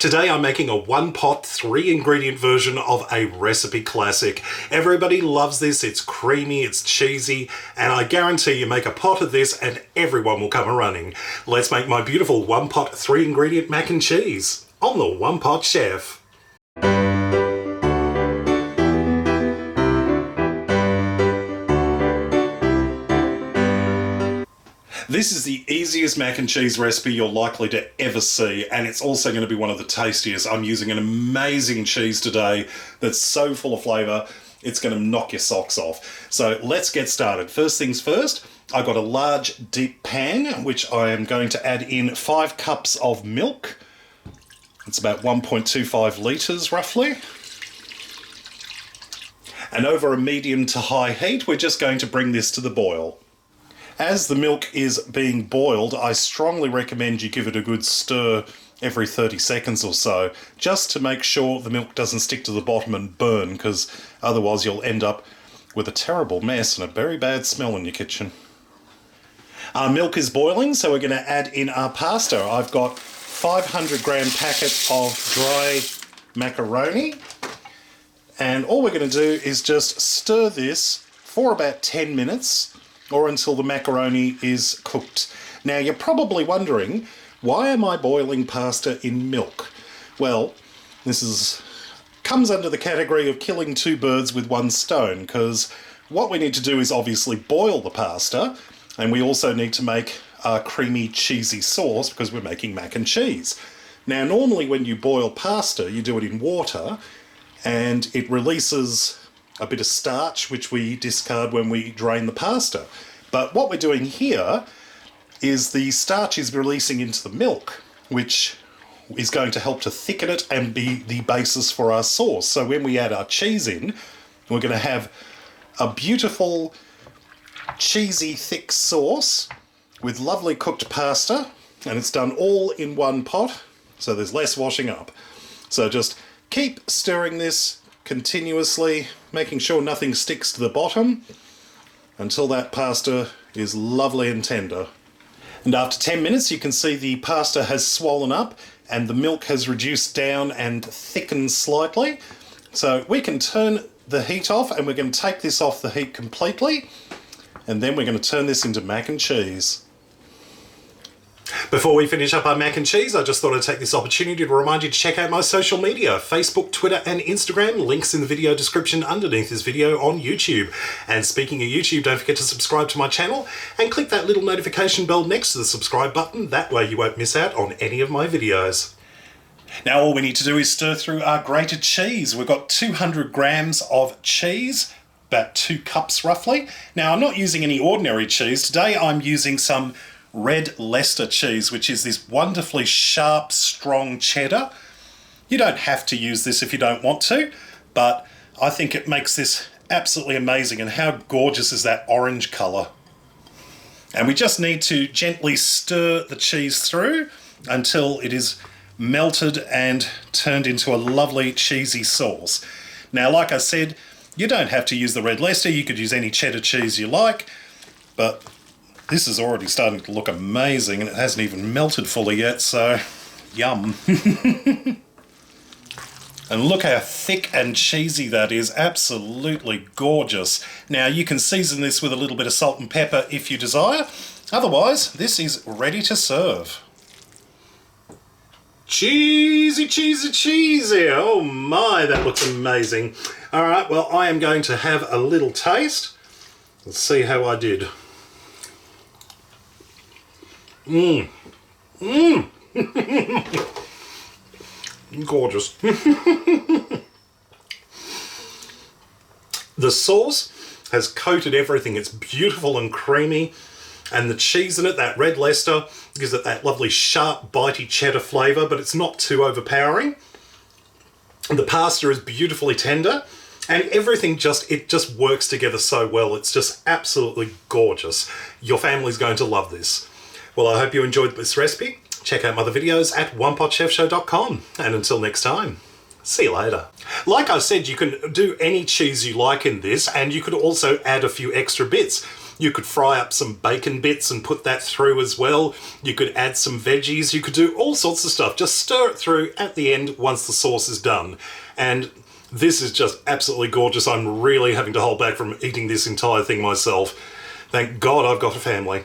Today I'm making a one-pot, 3-ingredient version of a recipe classic. Everybody loves this, it's creamy, it's cheesy, and I guarantee you make a pot of this and everyone will come a-running. Let's make my beautiful one-pot, 3-ingredient mac and cheese on the One Pot Chef. This is the easiest mac and cheese recipe you're likely to ever see, and it's also going to be one of the tastiest. I'm using an amazing cheese today that's so full of flavour, it's going to knock your socks off. So let's get started. First things first, I've got a large deep pan, which I am going to add in 5 cups of milk. It's about 1.25 litres roughly. And over a medium to high heat, we're just going to bring this to the boil. As the milk is being boiled, I strongly recommend you give it a good stir every 30 seconds or so, just to make sure the milk doesn't stick to the bottom and burn, because otherwise you'll end up with a terrible mess and a very bad smell in your kitchen. Our milk is boiling, so we're going to add in our pasta. I've got 500-gram packet of dry macaroni, and all we're going to do is just stir this for about 10 minutes, or until the macaroni is cooked. Now you're probably wondering, why am I boiling pasta in milk? Well, this comes under the category of killing 2 birds with 1 stone, because what we need to do is obviously boil the pasta, and we also need to make a creamy cheesy sauce because we're making mac and cheese. Now normally when you boil pasta you do it in water and it releases a bit of starch which we discard when we drain the pasta. But what we're doing here is the starch is releasing into the milk, which is going to help to thicken it and be the basis for our sauce. So when we add our cheese in, we're going to have a beautiful cheesy thick sauce with lovely cooked pasta, and it's done all in one pot, so there's less washing up. So just keep stirring this continuously, making sure nothing sticks to the bottom until that pasta is lovely and tender. And after 10 minutes you can see the pasta has swollen up and the milk has reduced down and thickened slightly. So we can turn the heat off, and we're going to take this off the heat completely, and then we're going to turn this into mac and cheese. Before we finish up our mac and cheese, I just thought I'd take this opportunity to remind you to check out my social media, Facebook, Twitter and Instagram, links in the video description underneath this video on YouTube. And speaking of YouTube, don't forget to subscribe to my channel and click that little notification bell next to the subscribe button, that way you won't miss out on any of my videos. Now all we need to do is stir through our grated cheese. We've got 200 grams of cheese, about 2 cups roughly. Now I'm not using any ordinary cheese, today I'm using some Red Leicester cheese, which is this wonderfully sharp, strong cheddar. You don't have to use this if you don't want to, but I think it makes this absolutely amazing. And how gorgeous is that orange colour? And we just need to gently stir the cheese through until it is melted and turned into a lovely cheesy sauce. Now, like I said, you don't have to use the Red Leicester, you could use any cheddar cheese you like, but this is already starting to look amazing and it hasn't even melted fully yet, so yum. And look how thick and cheesy that is, absolutely gorgeous. Now you can season this with a little bit of salt and pepper if you desire, otherwise this is ready to serve. Cheesy, cheesy, cheesy, oh my, that looks amazing. Alright, well I am going to have a little taste. Let's see how I did. Gorgeous. The sauce has coated everything. It's beautiful and creamy, and the cheese in it, that Red Leicester, gives it that lovely sharp bitey cheddar flavour, but it's not too overpowering. The pasta is beautifully tender, and everything just works together so well. It's just absolutely gorgeous. Your family's going to love this. Well, I hope you enjoyed this recipe. Check out my other videos at OnePotChefShow.com. And until next time, see you later. Like I said, you can do any cheese you like in this, and you could also add a few extra bits. You could fry up some bacon bits and put that through as well. You could add some veggies. You could do all sorts of stuff. Just stir it through at the end once the sauce is done. And this is just absolutely gorgeous. I'm really having to hold back from eating this entire thing myself. Thank God I've got a family.